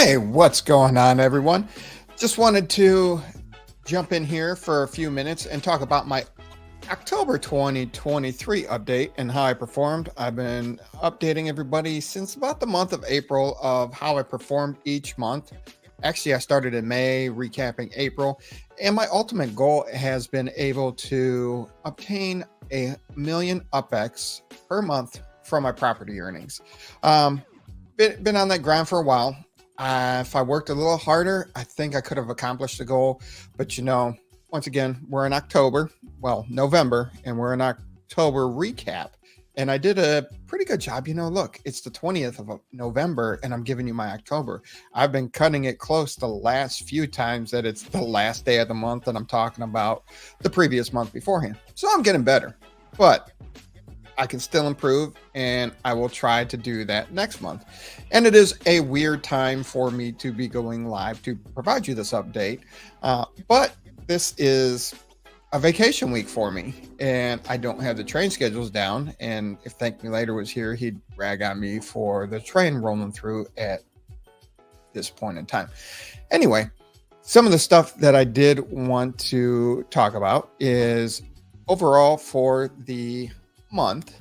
Hey, what's going on, everyone? Just wanted to jump in here for a few minutes and talk about my October 2023 update and how I performed. I've been updating everybody since about the month of April of how I performed each month. Actually, I started in May, recapping April, and my ultimate goal has been able to obtain a million UpX per month from my property earnings. Um, been on that grind for a while. If I worked a little harder, I think I could have accomplished the goal. But once again, we're in October, well, November, and we're in October recap. And I did a pretty good job. Look, it's the 20th of November, and I'm giving you my October. I've been cutting it close the last few times that it's the last day of the month, and I'm talking about the previous month beforehand. So I'm getting better. But I can still improve, and I will try to do that next month. And it is a weird time for me to be going live to provide you this update, but this is a vacation week for me, and I don't have the train schedules down. And if Thank Me Later was here, he'd rag on me for the train rolling through at this point in time. Anyway, some of the stuff that I did want to talk about is overall for the month,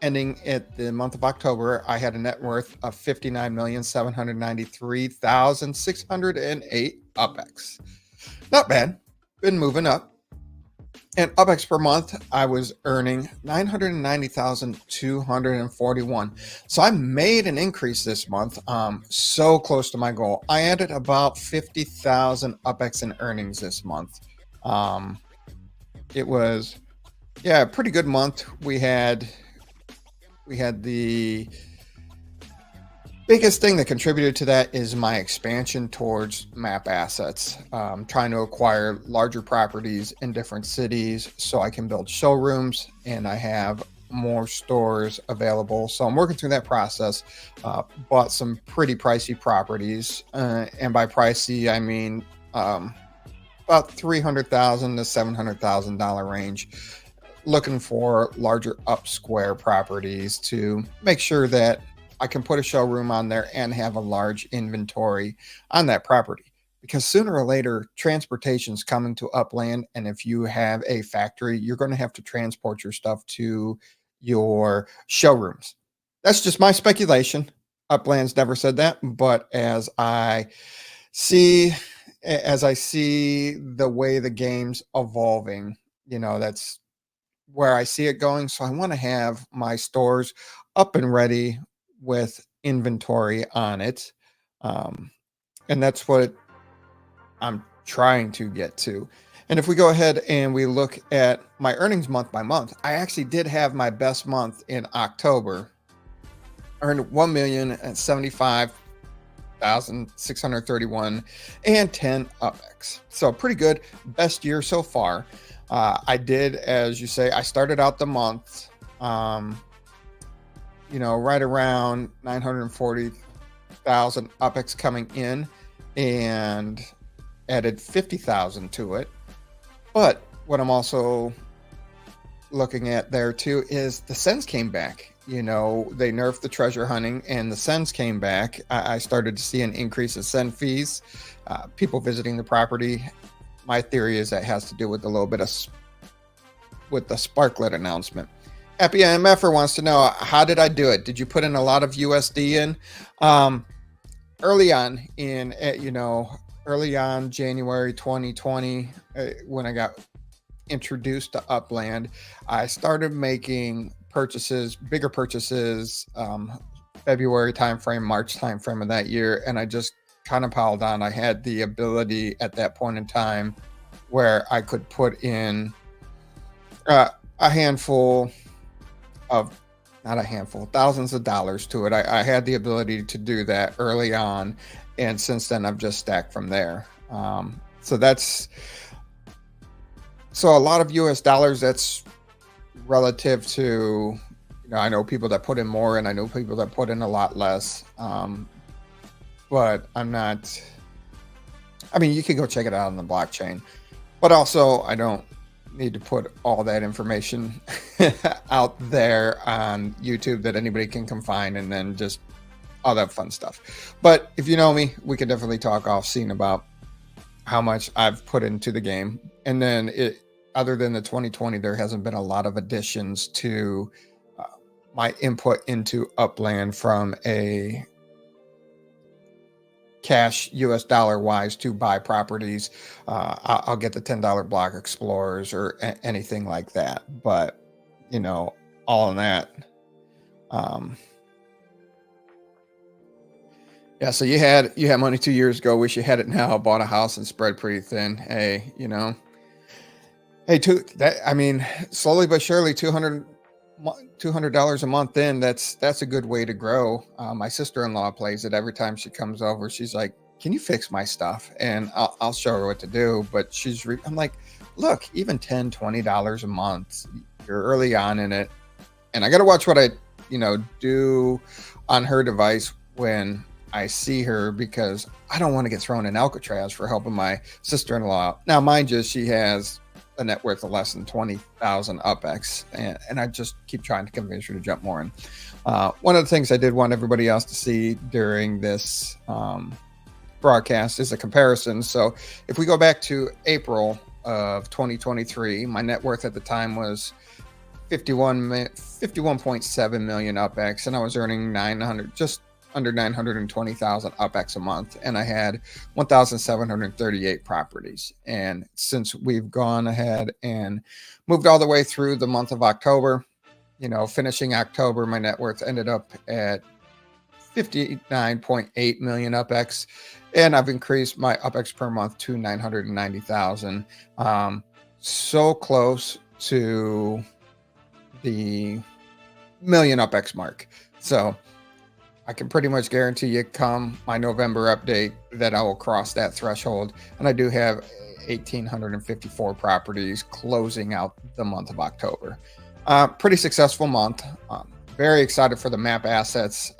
ending at the month of October, I had a net worth of 59,793,608 UpX. Not bad. Been moving up. And UpX per month, I was earning 990,241. So I made an increase this month. So close to my goal. I added about 50,000 UpX in earnings this month. It was a pretty good month. We had the biggest thing that contributed to that is my expansion towards map assets. Trying to acquire larger properties in different cities so I can build showrooms, and I have more stores available. So I'm working through that process. Bought some pretty pricey properties, and by pricey I mean about $300,000 to $700,000 range. Looking for larger up-square properties to make sure that I can put a showroom on there and have a large inventory on that property. Because sooner or later, transportation's coming to Upland, and if you have a factory, you're going to have to transport your stuff to your showrooms. That's just my speculation. Upland's never said that, but as I see the way the game's evolving, that's where I see it going. So I want to have my stores up and ready with inventory on it. And that's what I'm trying to get to. And if we go ahead and we look at my earnings month by month, I actually did have my best month in October. Earned 1,075,631 and 10 UpX. So pretty good. Best year so far. I did, as you say, I started out the month, right around 940,000 UpX coming in, and added 50,000 to it. But what I'm also looking at there too is the sends came back. They nerfed the treasure hunting, and the sends came back. I started to see an increase in send fees, people visiting the property. My theory is that has to do with a little bit with the Sparklet announcement. Happy IMFer wants to know, how did I do it? Did you put in a lot of USD in? Early on January 2020, when I got introduced to Upland, I started making bigger purchases, February timeframe, March timeframe of that year, and I just kind of piled on. I had the ability at that point in time where I could put in a handful of, not a handful, thousands of dollars to it. I had the ability to do that early on, and since then I've just stacked from there. So a lot of US dollars. That's relative to, I know people that put in more, and I know people that put in a lot less. But I'm not, you can go check it out on the blockchain, but also I don't need to put all that information out there on YouTube that anybody can come find and then just all that fun stuff. But if you know me, we could definitely talk off scene about how much I've put into the game. And then other than the 2020, there hasn't been a lot of additions to uh, my input into Upland from a cash US dollar wise to buy properties. I'll get the $10 block explorers or anything like that. But, all in that. Yeah, so you had money 2 years ago. Wish you had it now. Bought a house and spread pretty thin. Hey, slowly but surely, $200 a month in. That's a good way to grow. My sister-in-law plays it every time she comes over. She's like, "Can you fix my stuff?" And I'll show her what to do. But I'm like, "Look, even $10, $20 a month. You're early on in it." And I got to watch what I, do on her device when I see her, because I don't want to get thrown in Alcatraz for helping my sister-in-law out. Now, mind you, she has a net worth of less than 20,000 UPX, and I just keep trying to convince her to jump more in. One of the things I did want everybody else to see during this broadcast is a comparison. So if we go back to April of 2023, my net worth at the time was 51.7 million UPX, and I was earning just under 920,000 UPX a month, and I had 1,738 properties. And since we've gone ahead and moved all the way through the month of October, finishing October, my net worth ended up at 59.8 million UPX, and I've increased my UPX per month to 990,000. So close to the million UPX mark. So I can pretty much guarantee you come my November update that I will cross that threshold. And I do have 1,854 properties closing out the month of October. Pretty successful month. Very excited for the map assets.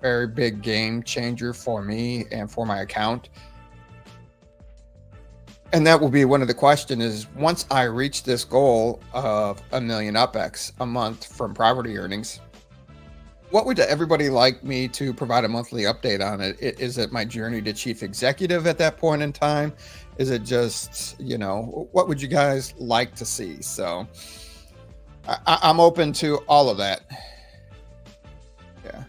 Very big game changer for me and for my account. And that will be one of the questions is, once I reach this goal of 1 million UPX a month from property earnings, what would everybody like me to provide a monthly update on it? Is it my journey to chief executive at that point in time? Is it just, what would you guys like to see? So I'm open to all of that. Yeah.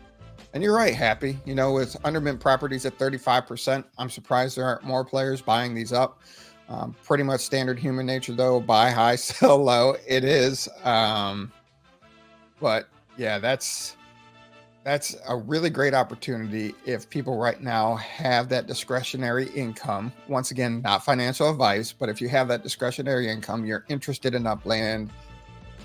And you're right, Happy. With undermint properties at 35%, I'm surprised there aren't more players buying these up. Pretty much standard human nature, though. Buy high, sell low. It is. But yeah, that's a really great opportunity if people right now have that discretionary income. Once again, not financial advice, but if you have that discretionary income, you're interested in Upland,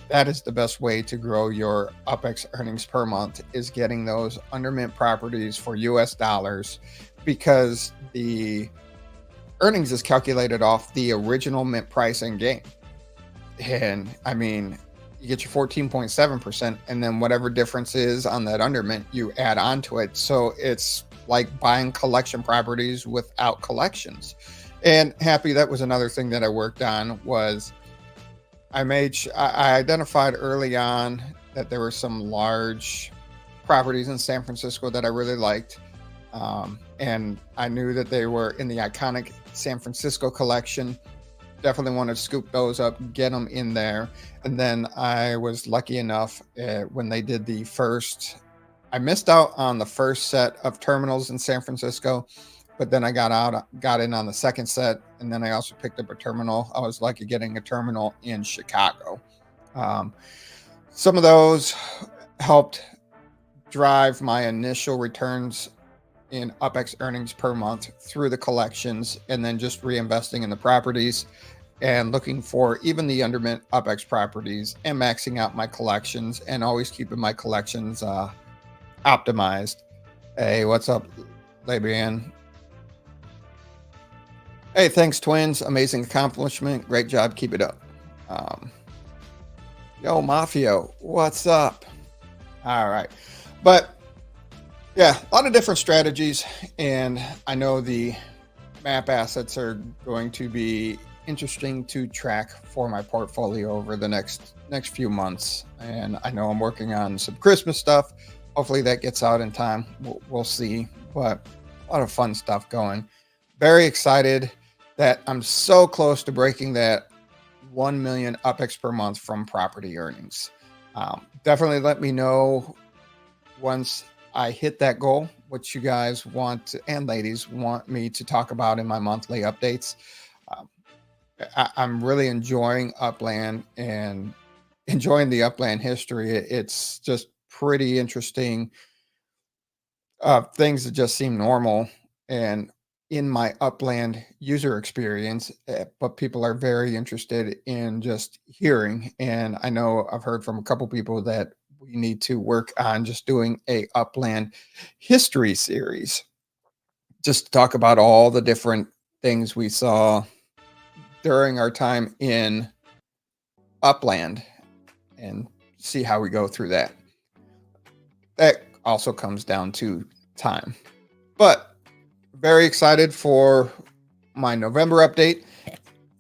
that is the best way to grow your UPX earnings per month, is getting those undermint properties for US dollars, because the earnings is calculated off the original mint price in game. And you get your 14.7%, and then whatever difference is on that undermint, you add on to it. So it's like buying collection properties without collections. And Happy, that was another thing that I worked on, was I identified early on that there were some large properties in San Francisco that I really liked. And I knew that they were in the iconic San Francisco collection. Definitely want to scoop those up, get them in there. And then I was lucky enough when they did I missed out on the first set of terminals in San Francisco, but then I got in on the second set. And then I also picked up a terminal. I was lucky getting a terminal in Chicago. Some of those helped drive my initial returns in UPX earnings per month through the collections, and then just reinvesting in the properties and looking for even the undermint UPX properties and maxing out my collections, and always keeping my collections optimized. Hey, what's up, Labian? Hey, thanks, twins. Amazing accomplishment. Great job. Keep it up. Yo, Mafio, what's up? All right. But yeah, a lot of different strategies, and I know the map assets are going to be interesting to track for my portfolio over the next few months. And I know I'm working on some Christmas stuff. hopefully that gets out in time. We'll see, but a lot of fun stuff going. Very excited that I'm so close to breaking that 1 million UPEX per month from property earnings. Definitely let me know once I hit that goal, what you guys want and ladies want me to talk about in my monthly updates. Um, I'm really enjoying Upland and enjoying the Upland history. It's just pretty interesting. Things that just seem normal and in my Upland user experience, but people are very interested in just hearing. And I know I've heard from a couple people that we need to work on just doing a Upland history series, just to talk about all the different things we saw during our time in Upland and see how we go through that. That also comes down to time. But very excited for my November update.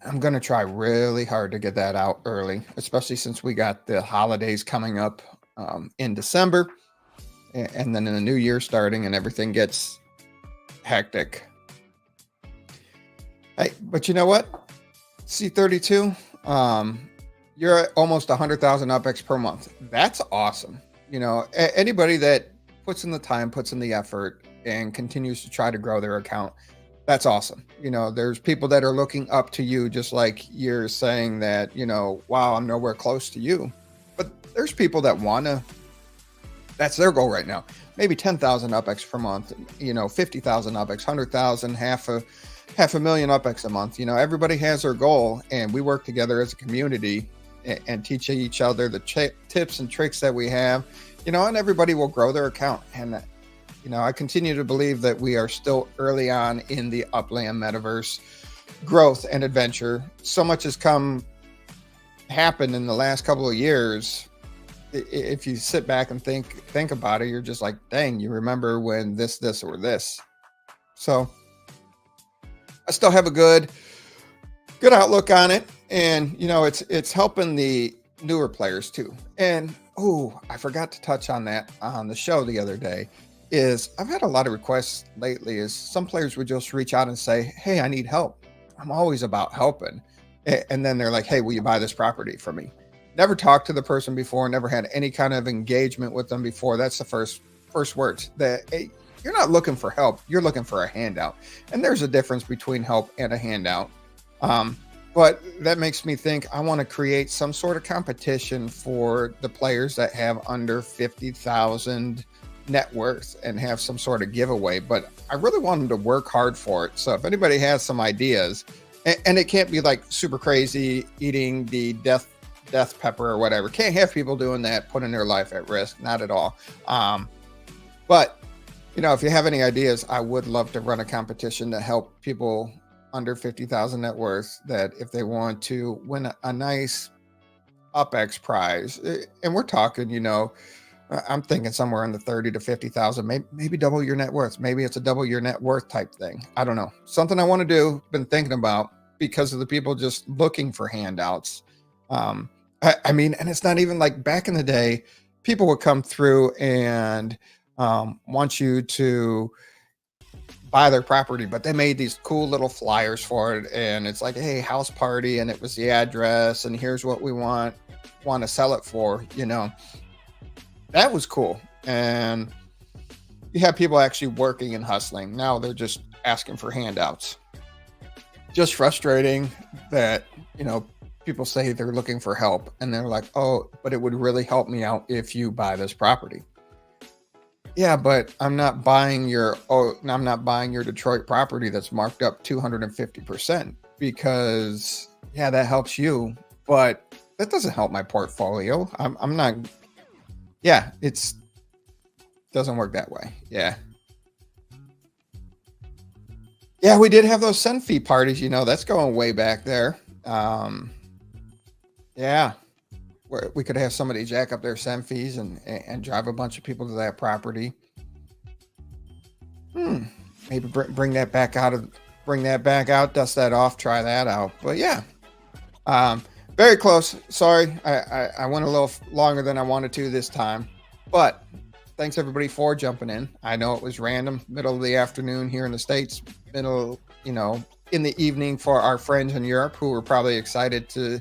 I'm going to try really hard to get that out early, especially since we got the holidays coming up in December and then in the new year starting and everything gets hectic. Hey, but you know what? C32, you're at almost 100,000 UPEX per month. That's awesome. You know, anybody that puts in the time, puts in the effort, and continues to try to grow their account, that's awesome. You know, there's people that are looking up to you, just like you're saying that, you know, wow, I'm nowhere close to you. But there's people that want to, that's their goal right now. Maybe 10,000 UPEX per month, you know, 50,000 UPEX, 100,000, half a million UPEX a month. You know, everybody has their goal, and we work together as a community and teach each other the tips and tricks that we have, you know, and everybody will grow their account. And you know, I continue to believe that we are still early on in the Upland metaverse growth and adventure. So much has happened in the last couple of years. If you sit back and think about it, you're just like, dang, you remember when this, or this. So I still have a good outlook on it. And, you know, it's helping the newer players too. And, I forgot to touch on that on the show the other day. Is I've had a lot of requests lately is some players would just reach out and say, hey, I need help. I'm always about helping. And then they're like, hey, will you buy this property for me? Never talked to the person before, never had any kind of engagement with them before. That's the first words that, hey, you're not looking for help. You're looking for a handout. And there's a difference between help and a handout. But that makes me think I want to create some sort of competition for the players that have under 50,000 net worth and have some sort of giveaway, but I really want them to work hard for it. So if anybody has some ideas, and it can't be like super crazy eating the death pepper or whatever, can't have people doing that, putting their life at risk, not at all. But you know, if you have any ideas, I would love to run a competition to help people under 50,000 net worth that if they want to win a nice UPEX prize, and we're talking, you know, I'm thinking somewhere in the 30 to 50,000, maybe double your net worth. Maybe it's a double your net worth type thing. I don't know. Something I want to do, been thinking about because of the people just looking for handouts. I mean, and it's not even like back in the day, people would come through and want you to buy their property, but they made these cool little flyers for it. And it's like, hey, house party. And it was the address. And here's what we want to sell it for, you know. That was cool. And you have people actually working and hustling. Now they're just asking for handouts. Just frustrating that, you know, people say they're looking for help and they're like, oh, but it would really help me out if you buy this property. Yeah, but I'm not buying your Detroit property that's marked up 250% because, yeah, that helps you, but that doesn't help my portfolio. I'm not. Yeah, doesn't work that way. Yeah. Yeah, we did have those send fee parties, you know, that's going way back there. Yeah, where we could have somebody jack up their send fees and drive a bunch of people to that property. Maybe bring that back out, dust that off, try that out. But yeah, very close. Sorry, I went a little longer than I wanted to this time, but thanks everybody for jumping in. I know it was random, middle of the afternoon here in the States, middle, in the evening for our friends in Europe who were probably excited to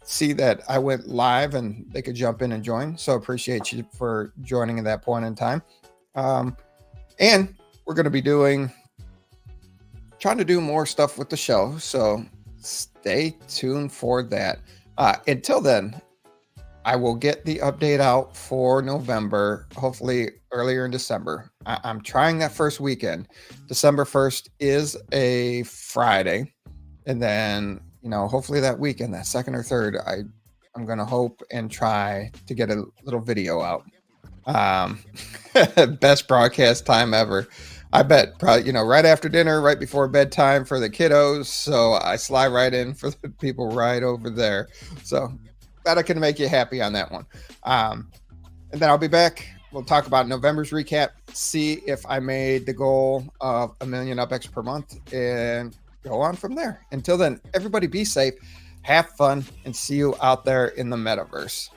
see that I went live and they could jump in and join. So appreciate you for joining at that point in time. And we're going to be trying to do more stuff with the show. So stay tuned for that. Until then, I will get the update out for November, hopefully earlier in December. I'm trying that first weekend. December 1st is a Friday. And then, hopefully that weekend, that second or third, I'm going to hope and try to get a little video out. Best broadcast time ever. I bet probably, right after dinner, right before bedtime for the kiddos. So I slide right in for the people right over there. So that I can make you happy on that one. And then I'll be back. We'll talk about November's recap, see if I made the goal of 1 million UpX per month, and go on from there. Until then, everybody be safe, have fun, and see you out there in the metaverse.